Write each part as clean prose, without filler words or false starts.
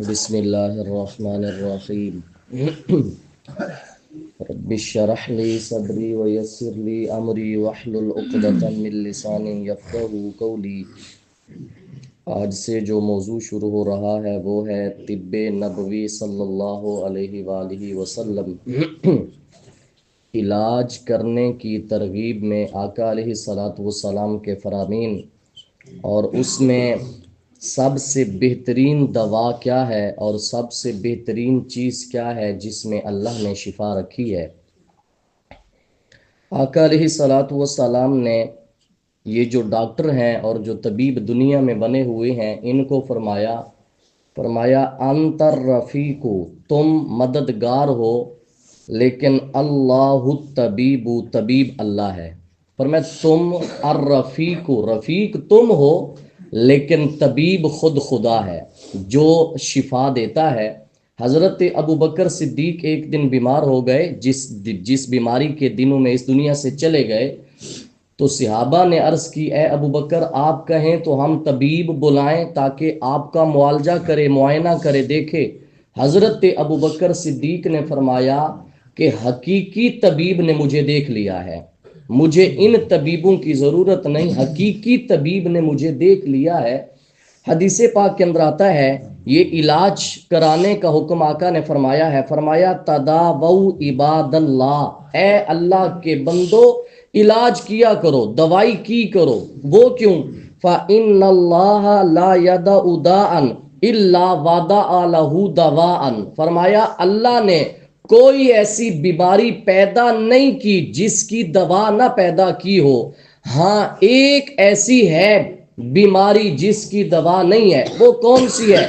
بسم اللہ الرحمن الرحیم رب اشرح لی صدری ویسر لی امری واحلل عقدۃ من لسانی یفقہوا قولی۔ آج سے جو موضوع شروع ہو رہا ہے وہ ہے طب نبوی صلی اللہ علیہ وآلہ وسلم۔ علاج کرنے کی ترغیب میں آقا علیہ الصلوۃ والسلام کے فرامین، اور اس میں سب سے بہترین دوا کیا ہے اور سب سے بہترین چیز کیا ہے جس میں اللہ نے شفا رکھی ہے۔ آقا علیہ الصلوۃ والسلام نے یہ جو ڈاکٹر ہیں اور جو طبیب دنیا میں بنے ہوئے ہیں ان کو فرمایا انت الرفیق، تم مددگار ہو، لیکن اللہ الطبیب، طبیب اللہ ہے۔ فرمایا تم الرفیق، رفیق تم ہو لیکن طبیب خود خدا ہے جو شفا دیتا ہے۔ حضرت ابو بکر صدیق ایک دن بیمار ہو گئے، جس بیماری کے دنوں میں اس دنیا سے چلے گئے، تو صحابہ نے عرض کی اے ابو بکر آپ کہیں تو ہم طبیب بلائیں تاکہ آپ کا معالجہ کرے، معائنہ کرے، دیکھے۔ حضرت ابو بکر صدیق نے فرمایا کہ حقیقی طبیب نے مجھے دیکھ لیا ہے، مجھے ان طبیبوں کی ضرورت نہیں، حقیقی طبیب نے مجھے دیکھ لیا ہے۔ حدیث پاک کے اندر آتا ہے یہ علاج کرانے کا حکم آقا نے فرمایا تداووا عباد اللہ، اے اللہ کے بندو علاج کیا کرو، دوائی کی کرو۔ وہ کیوں؟ فإن اللہ لا يدع داء الا وضع له دواء، فرمایا اللہ نے کوئی ایسی بیماری پیدا نہیں کی جس کی دوا نہ پیدا کی ہو۔ ہاں ایک ایسی ہے بیماری جس کی دوا نہیں ہے، وہ کون سی ہے؟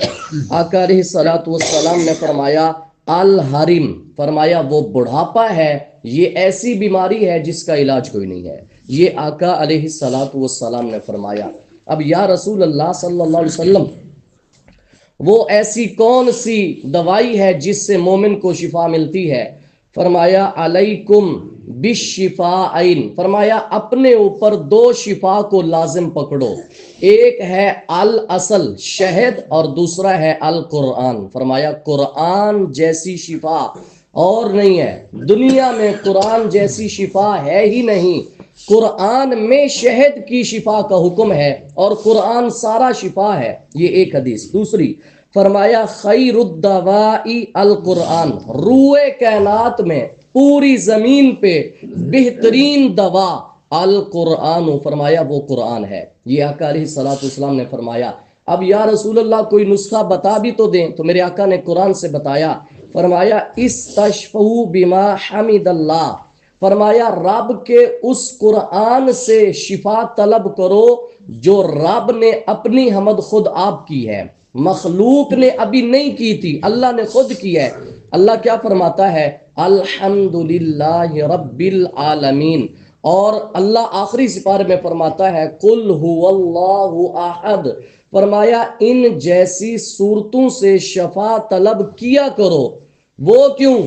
آقا علیہ الصلوۃ والسلام نے فرمایا الحرم، فرمایا وہ بڑھاپا ہے، یہ ایسی بیماری ہے جس کا علاج کوئی نہیں ہے۔ یہ آقا علیہ الصلوۃ والسلام نے فرمایا۔ اب یا رسول اللہ صلی اللہ علیہ وسلم، وہ ایسی کون سی دوائی ہے جس سے مومن کو شفا ملتی ہے؟ فرمایا علیکم بالشفاءین، فرمایا اپنے اوپر دو شفا کو لازم پکڑو، ایک ہے الاصل شہد اور دوسرا ہے القرآن۔ فرمایا قرآن جیسی شفا اور نہیں ہے، دنیا میں قرآن جیسی شفا ہے ہی نہیں۔ قرآن میں شہد کی شفا کا حکم ہے اور قرآن سارا شفا ہے، یہ ایک حدیث۔ دوسری فرمایا خیر الدواء القرآن، روئے کائنات میں پوری زمین پہ بہترین دوا القرآن، فرمایا وہ قرآن ہے۔ یہ آقا علیہ الصلوۃ والسلام نے فرمایا۔ اب یا رسول اللہ کوئی نسخہ بتا بھی تو دیں، تو میرے آقا نے قرآن سے بتایا۔ فرمایا استشفوا بما حمد اللہ، فرمایا رب کے اس قرآن سے شفا طلب کرو جو رب نے اپنی حمد خود آپ کی ہے، مخلوق نے ابھی نہیں کی تھی، اللہ نے خود کی ہے۔ اللہ کیا فرماتا ہے؟ الحمدللہ رب العالمین۔ اور اللہ آخری سپارے میں فرماتا ہے قل هو اللہ احد، فرمایا ان جیسی صورتوں سے شفا طلب کیا کرو۔ وہ کیوں؟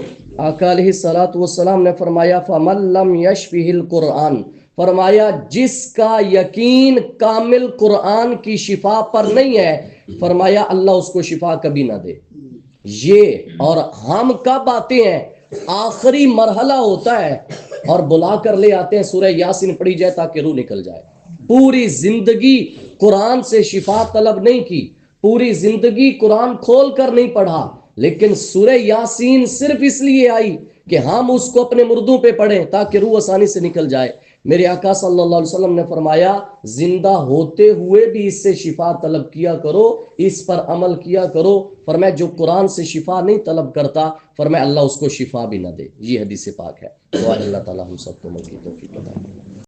آقا علیہ الصلوۃ والسلام نے فرمایا فمن لم یشفہ القرآن، فرمایا جس کا یقین کامل قرآن کی شفا پر نہیں ہے، فرمایا اللہ اس کو شفا کبھی نہ دے۔ یہ اور ہم کب آتے ہیں؟ آخری مرحلہ ہوتا ہے اور بلا کر لے آتے ہیں سورہ یاسین پڑھی جائے تاکہ روح نکل جائے۔ پوری زندگی قرآن سے شفا طلب نہیں کی، پوری زندگی قرآن کھول کر نہیں پڑھا، لیکن سورہ یاسین صرف اس لیے آئی کہ ہم اس کو اپنے مردوں پہ پڑھیں تاکہ روح آسانی سے نکل جائے۔ میرے آقا صلی اللہ علیہ وسلم نے فرمایا زندہ ہوتے ہوئے بھی اس سے شفا طلب کیا کرو، اس پر عمل کیا کرو۔ فرمایا جو قرآن سے شفا نہیں طلب کرتا، فرمایا اللہ اس کو شفا بھی نہ دے۔ یہ حدیث پاک ہے۔ دعا اللہ تعالی ہم سب کو عمل کی توفیق عطا فرمائے۔